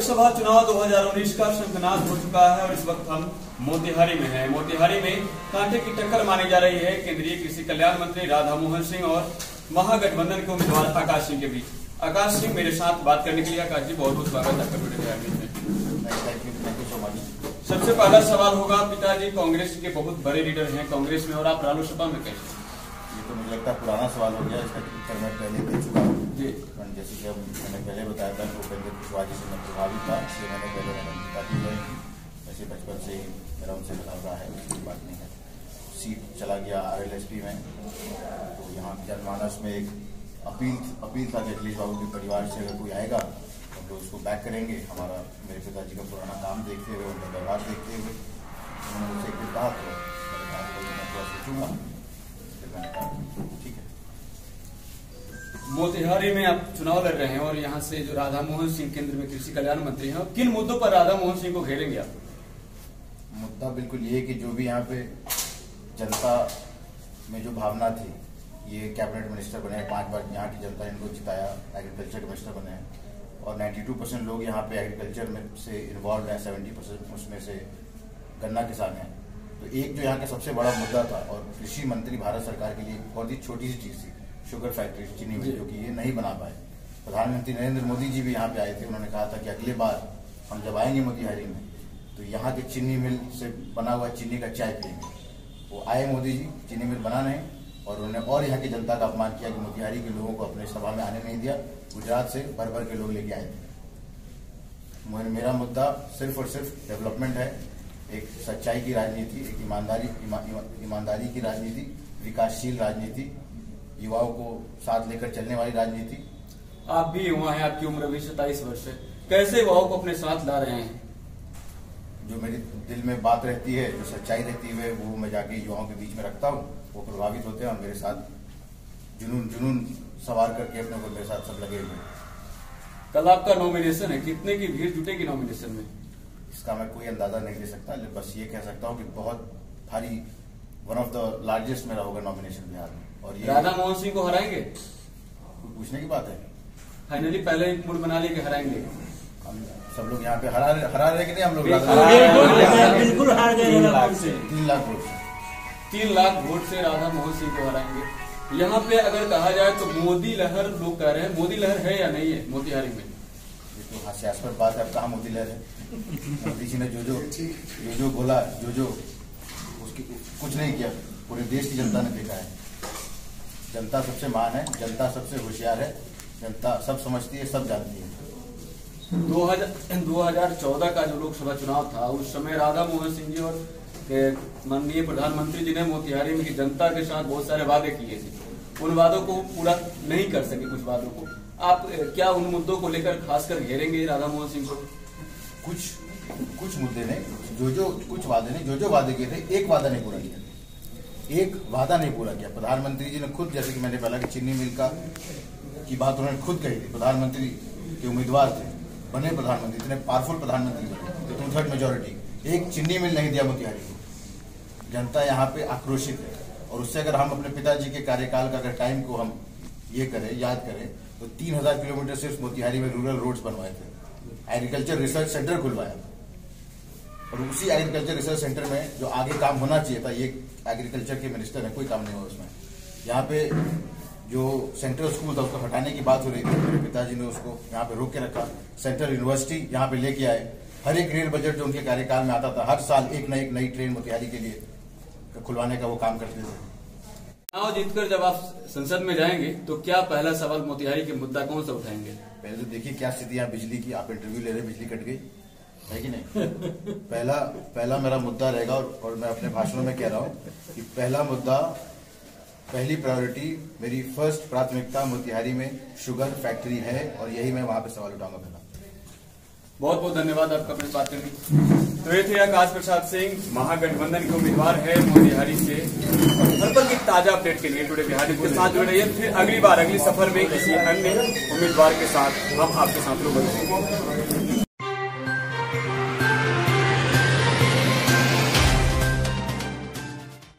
लोकसभा चुनाव 2019 का शंखनाद हो चुका है और इस वक्त हम मोतिहारी में हैं। मोतिहारी में कांटे की टक्कर मानी जा रही है केंद्रीय कृषि कल्याण मंत्री राधा मोहन सिंह और महागठबंधन के उम्मीदवार आकाश सिंह के बीच। आकाश सिंह मेरे साथ बात करने के लिए। आकाश जी बहुत बहुत स्वागत है आपका वीडियो में। सबसे पहला सवाल होगा, पिताजी कांग्रेस के बहुत बड़े लीडर हैं कांग्रेस में और आप रालोसपा में कैसे? ये तो मुझे लगता है पुराना सवाल हो गया, इसका उत्तर मैं पहले दे चुका हूँ जी। जैसे कि मैंने पहले बताया था कि उपेंद्र कुशवाहा जी से मैं प्रभावित था, इसलिए मैंने पहले पार्टी ज्वाइन की। वैसे बचपन से ही मेरा उनसे लगाव रहा है, उसकी बात नहीं है। सीट चला गया RLSP में, तो यहाँ जनमानस में एक अपील था कि अखिलेश बाबू के परिवार से अगर कोई आएगा हम लोग उसको बैक करेंगे। हमारा मेरे पिताजी का पुराना काम देखते हुए, उनका व्यवहार देखते हुए उन्होंने मुझसे एक दिन कहा, तो मैंने कहा मैं थोड़ा सोचूंगा। फिर मैंने कहा ठीक है। मोतिहारी में आप चुनाव लड़ रहे हैं और यहाँ से जो राधा मोहन सिंह केंद्र में कृषि कल्याण मंत्री हैं, किन मुद्दों पर राधा मोहन सिंह को घेरेंगे आप? मुद्दा बिल्कुल ये कि जो भी यहाँ पे जनता में जो भावना थी, ये कैबिनेट मिनिस्टर बने हैं 5 बार, यहाँ की जनता इनको जिताया, एग्रीकल्चर के मिनिस्टर बने हैं और 92% लोग यहाँ पे एग्रीकल्चर में से इन्वॉल्व हैं, 70% उसमें से गन्ना किसान हैं। तो एक जो यहाँ का सबसे बड़ा मुद्दा था और कृषि मंत्री भारत सरकार के लिए बहुत ही छोटी सी चीज थी, शुगर फैक्ट्री चीनी मिल, जो कि ये नहीं बना पाए। प्रधानमंत्री नरेंद्र मोदी जी भी यहाँ पे आए थे, उन्होंने कहा था कि अगली बार हम जब आएंगे मोतिहारी में तो यहाँ के चीनी मिल से बना हुआ चीनी का चाय पियेंगे। वो आए मोदी जी, चीनी मिल बना नहीं और उन्होंने और यहाँ की जनता का अपमान किया कि मोतिहारी के लोगों को अपने सभा में आने नहीं दिया। गुजरात से भर भर के लोग लेके आए थे। मेरा मुद्दा सिर्फ और सिर्फ डेवलपमेंट है, एक सच्चाई की राजनीति, एक ईमानदारी की राजनीति, विकासशील राजनीति, युवाओं को साथ लेकर चलने वाली राजनीति। आप भी युवा हैं, आपकी उम्र भी 27 वर्ष है, कैसे युवाओं को अपने साथ ला रहे हैं? जो मेरे दिल में बात रहती है, जो सच्चाई रहती है, वो मैं जाके युवाओं के बीच में रखता हूँ, वो प्रभावित होते हैं और मेरे साथ जुनून सवार करके अपने को मेरे साथ सब लगे हुए। कल आपका नॉमिनेशन है, कितने की भीड़ जुटेगी नॉमिनेशन में? इसका मैं कोई अंदाजा नहीं दे सकता, बस ये कह सकता हूँ कि बहुत भारी, वन ऑफ द लार्जेस्ट मेरा होगा नॉमिनेशन बिहार में। और ये राधा मोहन सिंह को हराएंगे? पूछने की बात है। फाइनली पहले एक मूड बना लेके हराएंगे। हम सब लोग यहाँ पे हरा रहे कि नहीं? हम लोग बिल्कुल हार गए। 3 लाख वोट 3 लाख वोट से राधा मोहन सिंह को हराएंगे। यहाँ पे अगर कहा जाए तो मोदी लहर, लोग कह रहे हैं मोदी लहर है या नहीं है मोतिहारी में? ये तो हास्यास्पद बात है। अब कहाँ मोदी लहर है? मोदी जी ने जो बोला, जो उसकी कुछ नहीं किया, पूरे देश की जनता ने देखा है। जनता सबसे महान है, जनता सबसे होशियार है, जनता सब समझती है, सब जानती है। 2014 का जो लोकसभा चुनाव था, उस समय राधा मोहन सिंह जी और माननीय प्रधानमंत्री जी ने मोतिहारी में की जनता के साथ बहुत सारे वादे किए थे। उन वादों को पूरा नहीं कर सके, कुछ वादों को। आप क्या उन मुद्दों को लेकर खासकर घेरेंगे राधा मोहन सिंह को? कुछ मुद्दे नहीं, कुछ वादे नहीं, जो वादे किए थे, एक वादा नहीं पूरा किया, एक वादा नहीं पूरा किया। प्रधानमंत्री जी ने खुद, जैसे कि मैंने पहला कि चीनी मिल की बात उन्होंने खुद कही थी, प्रधानमंत्री के उम्मीदवार थे, बने प्रधानमंत्री, इतने पावरफुल प्रधानमंत्री बने, 2/3 मेजोरिटी, एक चीनी मिल नहीं दिया मोतिहारी को। जनता यहाँ पे आक्रोशित है और उससे अगर हम अपने पिताजी के कार्यकाल का अगर टाइम को हम ये करें, याद करें, तो 3000 किलोमीटर सिर्फ मोतिहारी में रूरल रोड्स बनवाए थे, एग्रीकल्चर रिसर्च सेंटर खुलवाया और उसी एग्रीकल्चर रिसर्च सेंटर में जो आगे काम होना चाहिए था, ये एग्रीकल्चर के मिनिस्टर है, कोई काम नहीं हुआ उसमें। यहाँ पे जो सेंट्रल स्कूल था उसको हटाने की बात हो रही थी, मेरे पिताजी ने उसको यहाँ पे रोक के रखा। सेंट्रल यूनिवर्सिटी यहाँ पे लेके आए। हर एक रेल बजट जो उनके कार्यकाल में आता था, हर साल एक नई ट्रेन मोतिहारी के लिए खुलवाने का वो काम करते थे। चुनाव जीतकर जब आप संसद में जाएंगे तो क्या पहला सवाल मोतिहारी के मुद्दा कौन सा उठाएंगे? पहले तो देखिए क्या स्थिति है बिजली की। आप इंटरव्यू ले रहे, बिजली कट गई है कि नहीं? पहला मेरा मुद्दा रहेगा और मैं अपने भाषणों में कह रहा हूँ कि पहला मुद्दा, पहली प्रायोरिटी, मेरी फर्स्ट प्राथमिकता मोतिहारी में शुगर फैक्ट्री है और यही मैं वहां पे सवाल उठाऊंगा पहला। बहुत बहुत धन्यवाद आपका अपने बात करने की। तो ये थे आकाश प्रसाद सिंह, महागठबंधन के उम्मीदवार है मोतिहारी से। हर पल की ताजा अपडेट के लिए टुडे बिहारी के साथ जुड़े रहिए। फिर अगली बार अगली सफर में किसी अन्य उम्मीदवार के साथ हम आपके साथ रूबरू होंगे।